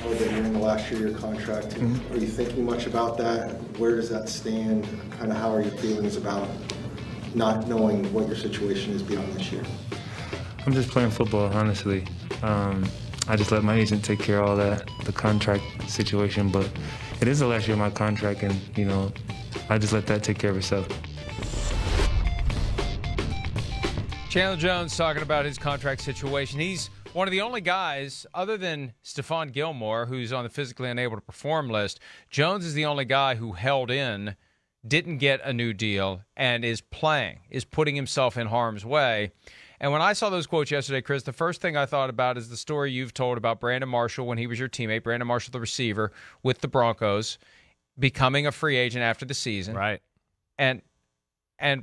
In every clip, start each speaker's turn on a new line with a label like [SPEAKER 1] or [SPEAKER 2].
[SPEAKER 1] know that you're in the last year of your contract. Are you thinking much about that? Where does that stand? Kind of how are your feelings about not knowing what your situation is beyond this year?
[SPEAKER 2] I'm just playing football, honestly. I just let my agent take care of all that, the contract situation, but it is the last year of my contract, and, you know, I just let that take care of itself.
[SPEAKER 3] Chandler Jones talking about his contract situation. He's one of the only guys, other than Stephon Gilmore, who's on the physically unable to perform list. Jones is the only guy who held in, didn't get a new deal, and is playing, is putting himself in harm's way. And when I saw those quotes yesterday, Chris, the first thing I thought about is the story you've told about Brandon Marshall when he was your teammate, Brandon Marshall, the receiver with the Broncos, becoming a free agent after the season.
[SPEAKER 4] Right.
[SPEAKER 3] And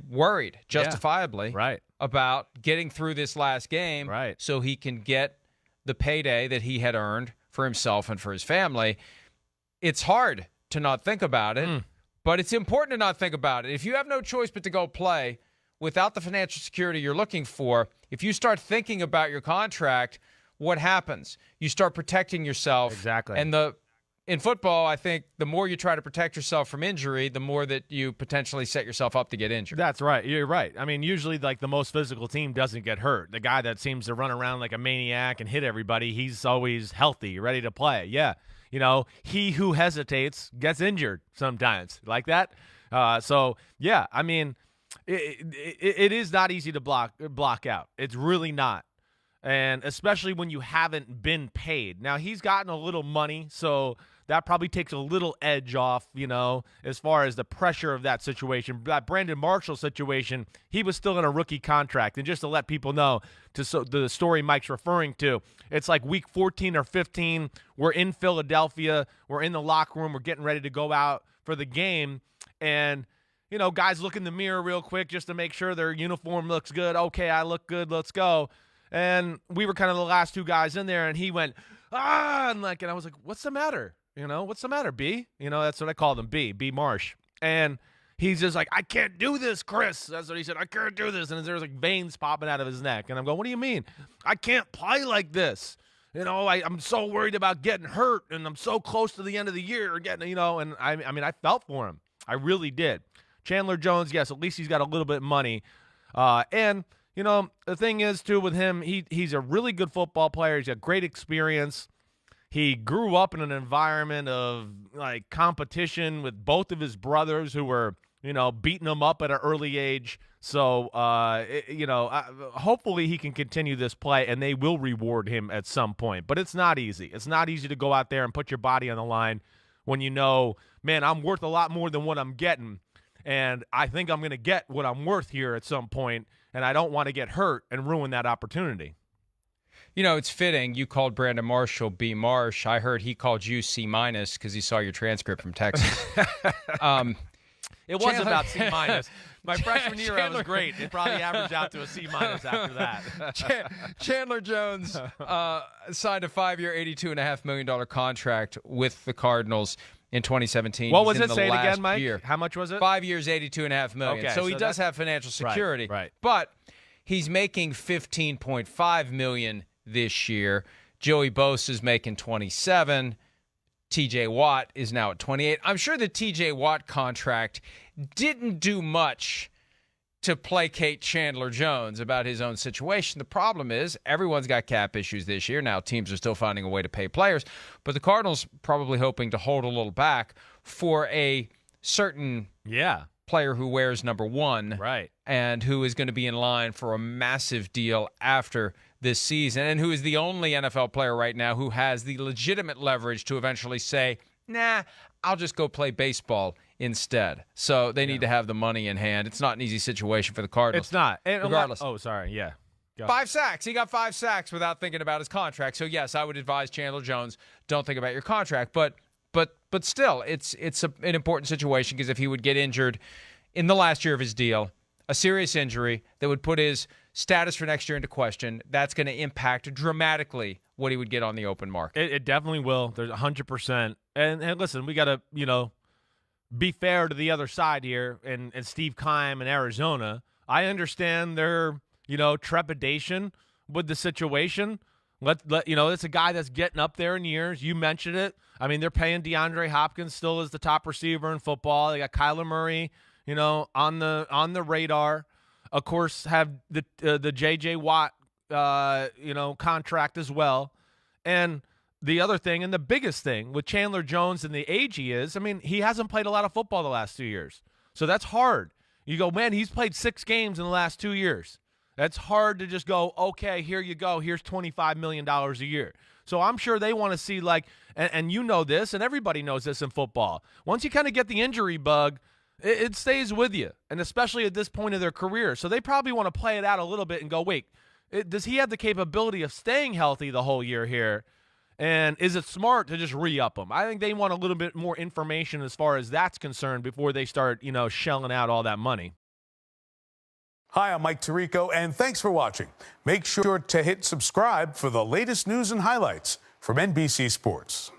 [SPEAKER 3] worried, justifiably,
[SPEAKER 4] right,
[SPEAKER 3] about getting through this last game so he can get the payday that he had earned for himself and for his family. It's hard to not think about it, but it's important to not think about it. If you have no choice but to go play without the financial security you're looking for, if you start thinking about your contract, what happens? You start protecting yourself.
[SPEAKER 4] Exactly.
[SPEAKER 3] And in football, I think the more you try to protect yourself from injury, the more that you potentially set yourself up to get injured.
[SPEAKER 4] That's right. You're right. I mean, usually, like, the most physical team doesn't get hurt. The guy that seems to run around like a maniac and hit everybody, he's always healthy, ready to play. Yeah. You know, he who hesitates gets injured sometimes. Like that? So, yeah, I mean, it is not easy to block out. It's really not. And especially when you haven't been paid. Now, he's gotten a little money, so that probably takes a little edge off, you know, as far as the pressure of that situation. That Brandon Marshall situation, he was still in a rookie contract. And just to let people know, the story Mike's referring to, it's like week 14 or 15. We're in Philadelphia. We're in the locker room. We're getting ready to go out for the game. And, you know, guys look in the mirror real quick just to make sure their uniform looks good. Okay, I look good. Let's go. And we were kind of the last two guys in there, and he went, and I was like, what's the matter? You know, what's the matter, B? You know, that's what I called him, B Marsh. And he's just like, I can't do this, Chris. That's what he said. I can't do this. And there's like veins popping out of his neck. And I'm going, what do you mean? I can't play like this. You know, I'm so worried about getting hurt, and I'm so close to the end of the year getting, you know, and I mean, I felt for him. I really did. Chandler Jones, yes, at least he's got a little bit of money. And you know, the thing is, too, with him, he's a really good football player. He's got great experience. He grew up in an environment of, like, competition with both of his brothers who were, you know, beating him up at an early age. So, you know, hopefully he can continue this play, and they will reward him at some point. But it's not easy. It's not easy to go out there and put your body on the line when you know, man, I'm worth a lot more than what I'm getting. And I think I'm going to get what I'm worth here at some point, and I don't want to get hurt and ruin that opportunity.
[SPEAKER 3] You know, it's fitting. You called Brandon Marshall B. Marsh. I heard he called you C- because he saw your transcript from Texas.
[SPEAKER 4] It was about C-. My freshman year, I was great. It probably averaged out to a C- after that.
[SPEAKER 3] Chandler Jones signed a 5-year, $82.5 million contract with the Cardinals in 2017.
[SPEAKER 4] What was it? Say it again, Mike.
[SPEAKER 3] Year.
[SPEAKER 4] How much was it?
[SPEAKER 3] 5 years, $82.5 million.
[SPEAKER 4] Okay,
[SPEAKER 3] so he does have financial security.
[SPEAKER 4] Right.
[SPEAKER 3] But he's making $15.5 million this year. Joey Bosa is making $27. T.J. Watt is now at $28. I'm sure the T.J. Watt contract didn't do much to placate Chandler Jones about his own situation. The problem is everyone's got cap issues this year. Now teams are still finding a way to pay players, but the Cardinals probably hoping to hold a little back for a certain player who wears number 1 and who is going to be in line for a massive deal after this season and who is the only NFL player right now who has the legitimate leverage to eventually say, nah, I'll just go play baseball instead. So they need to have the money in hand. It's not an easy situation for the Cardinals.
[SPEAKER 4] It's not. And
[SPEAKER 3] regardless.
[SPEAKER 4] Oh, sorry. Yeah. Go.
[SPEAKER 3] 5 sacks. He got 5 sacks without thinking about his contract. So, yes, I would advise Chandler Jones, don't think about your contract. But still, it's an important situation because if he would get injured in the last year of his deal, a serious injury that would put his status for next year into question, that's going to impact dramatically what he would get on the open market.
[SPEAKER 4] It definitely will. There's 100%. And listen, we got to, you know, be fair to the other side here and Steve Keim in Arizona. I understand their, you know, trepidation with the situation, It's a guy that's getting up there in years. You mentioned it. I mean, they're paying DeAndre Hopkins still as the top receiver in football. They got Kyler Murray, on the radar. Of course, have the J.J. Watt, contract as well. And the other thing, and the biggest thing with Chandler Jones and the age he is, I mean, he hasn't played a lot of football the last 2 years. So that's hard. You go, man, he's played 6 games in the last 2 years. That's hard to just go, okay, here you go. Here's $25 million a year. So I'm sure they want to see, and you know this, and everybody knows this in football. Once you kind of get the injury bug, it stays with you, and especially at this point of their career. So they probably want to play it out a little bit and go, wait, does he have the capability of staying healthy the whole year here? And is it smart to just re-up him? I think they want a little bit more information as far as that's concerned before they start, shelling out all that money.
[SPEAKER 5] Hi, I'm Mike Tirico, and thanks for watching. Make sure to hit subscribe for the latest news and highlights from NBC Sports.